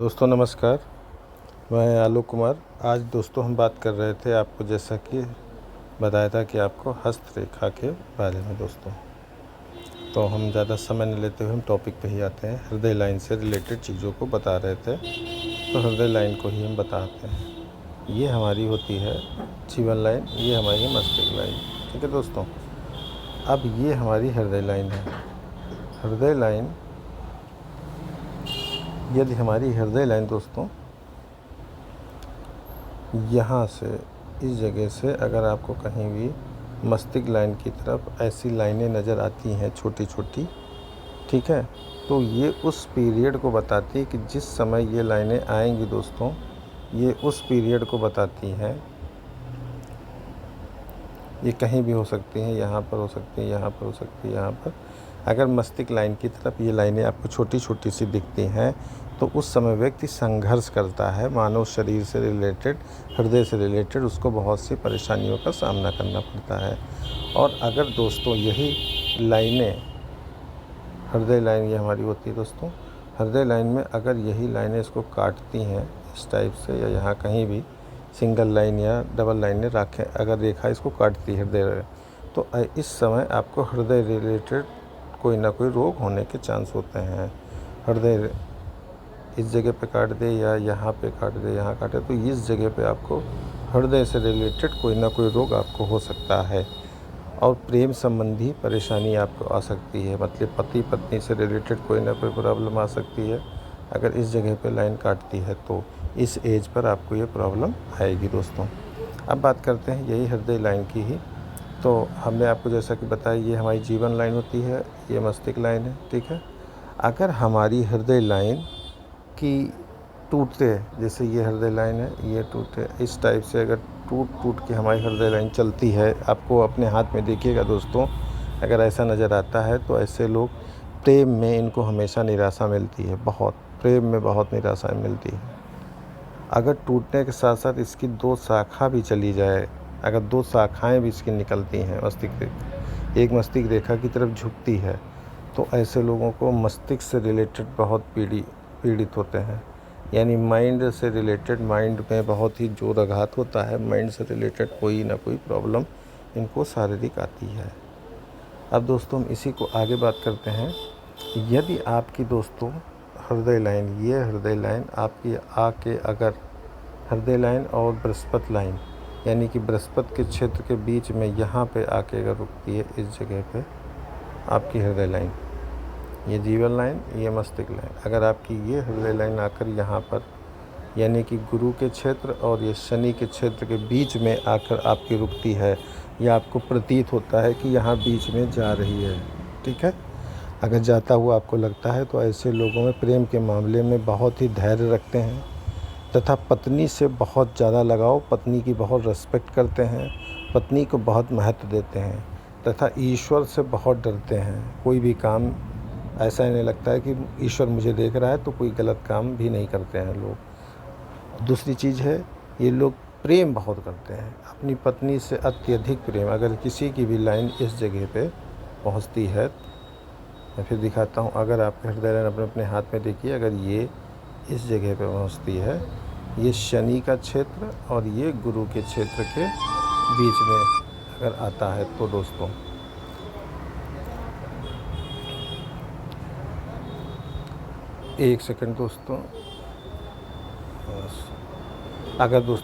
दोस्तों नमस्कार, मैं आलोक कुमार। आज दोस्तों हम बात कर रहे थे, आपको जैसा कि बताया था कि आपको हस्तरेखा के बारे में दोस्तों। तो हम ज़्यादा समय नहीं लेते हुए हम टॉपिक पे ही आते हैं। हृदय लाइन से रिलेटेड चीज़ों को बता रहे थे, तो हृदय लाइन को ही हम बताते हैं। ये हमारी होती है जीवन लाइन, ये हमारी मस्तिष्क लाइन। ठीक है दोस्तों, अब ये हमारी हृदय लाइन है। हृदय लाइन, यदि हमारी हृदय लाइन दोस्तों यहाँ से, इस जगह से अगर आपको कहीं भी मस्तिष्क लाइन की तरफ ऐसी लाइनें नज़र आती हैं छोटी छोटी, ठीक है, तो ये उस पीरियड को बताती है कि जिस समय ये लाइनें आएंगी दोस्तों, ये उस पीरियड को बताती हैं। ये कहीं भी हो सकती हैं, यहाँ पर हो सकती है, यहाँ पर हो सकती है, यहाँ पर। अगर मस्तिष्क लाइन की तरफ ये लाइनें आपको छोटी छोटी सी दिखती हैं, तो उस समय व्यक्ति संघर्ष करता है। मानव शरीर से रिलेटेड, हृदय से रिलेटेड उसको बहुत सी परेशानियों का सामना करना पड़ता है। और अगर दोस्तों यही लाइनें, हृदय लाइन ये हमारी होती है दोस्तों, हृदय लाइन में अगर यही लाइनें इसको काटती हैं इस टाइप से, या यहाँ कहीं भी सिंगल लाइन या डबल लाइनें रखें, अगर रेखा इसको काटती है हृदय, तो इस समय आपको हृदय रिलेटेड कोई ना कोई रोग होने के चांस होते हैं। हृदय इस जगह पे काट दे या यहाँ पे काट दे, यहाँ काटे, तो इस जगह पे आपको हृदय से रिलेटेड कोई ना कोई रोग आपको हो सकता है। और प्रेम संबंधी परेशानी आपको आ सकती है, मतलब पति पत्नी से रिलेटेड कोई ना कोई प्रॉब्लम आ सकती है। अगर इस जगह पे लाइन काटती है तो इस एज पर आपको ये प्रॉब्लम आएगी दोस्तों। अब बात करते हैं यही हृदय लाइन की ही। तो हमने आपको जैसा कि बताया, ये हमारी जीवन लाइन होती है, ये मस्तिष्क लाइन है, ठीक है। अगर हमारी हृदय लाइन की टूटते, जैसे ये हृदय लाइन है, ये टूटे इस टाइप से, अगर टूट टूट के हमारी हृदय लाइन चलती है, आपको अपने हाथ में देखिएगा दोस्तों, अगर ऐसा नज़र आता है तो ऐसे लोग प्रेम में, इनको हमेशा निराशा मिलती है, बहुत प्रेम में बहुत निराशा मिलती है। अगर टूटने के साथ साथ इसकी दो शाखा भी चली जाए, अगर दो शाखाएं भी इसकी निकलती हैं मस्तिष्क, एक मस्तिष्क रेखा की तरफ झुकती है, तो ऐसे लोगों को मस्तिष्क से रिलेटेड बहुत पीड़ित होते हैं। यानी माइंड से रिलेटेड, माइंड में बहुत ही जोर आघात होता है, माइंड से रिलेटेड कोई ना कोई प्रॉब्लम इनको शारीरिक आती है। अब दोस्तों हम इसी को आगे बात करते हैं। यदि आपकी दोस्तों हृदय लाइन, ये हृदय लाइन आपकी आके अगर हृदय लाइन और बृहस्पति लाइन, यानी कि बृहस्पति के क्षेत्र के बीच में यहाँ पे आके अगर रुकती है, इस जगह पे आपकी हृदय लाइन, ये जीवन लाइन, ये मस्तिष्क लाइन, अगर आपकी ये हृदय लाइन आकर यहाँ पर, यानी कि गुरु के क्षेत्र और ये शनि के क्षेत्र के बीच में आकर आपकी रुकती है, या आपको प्रतीत होता है कि यहाँ बीच में जा रही है, ठीक है, अगर जाता हुआ आपको लगता है, तो ऐसे लोगों में प्रेम के मामले में बहुत ही धैर्य रखते हैं, तथा पत्नी से बहुत ज़्यादा लगाव, पत्नी की बहुत रिस्पेक्ट करते हैं, पत्नी को बहुत महत्व देते हैं, तथा ईश्वर से बहुत डरते हैं। कोई भी काम ऐसा नहीं लगता है कि ईश्वर मुझे देख रहा है, तो कोई गलत काम भी नहीं करते हैं लोग। दूसरी चीज़ है, ये लोग प्रेम बहुत करते हैं, अपनी पत्नी से अत्यधिक प्रेम। अगर किसी की भी लाइन इस जगह पे पहुंचती है, मैं फिर दिखाता हूं, अगर आपके हृदय लाइन अपने अपने हाथ में देखिए, अगर ये इस जगह पे पहुंचती है, ये शनि का क्षेत्र और ये गुरु के क्षेत्र के बीच में अगर आता है, तो दोस्तों एक सेकंड दोस्तों, अगर दोस्तों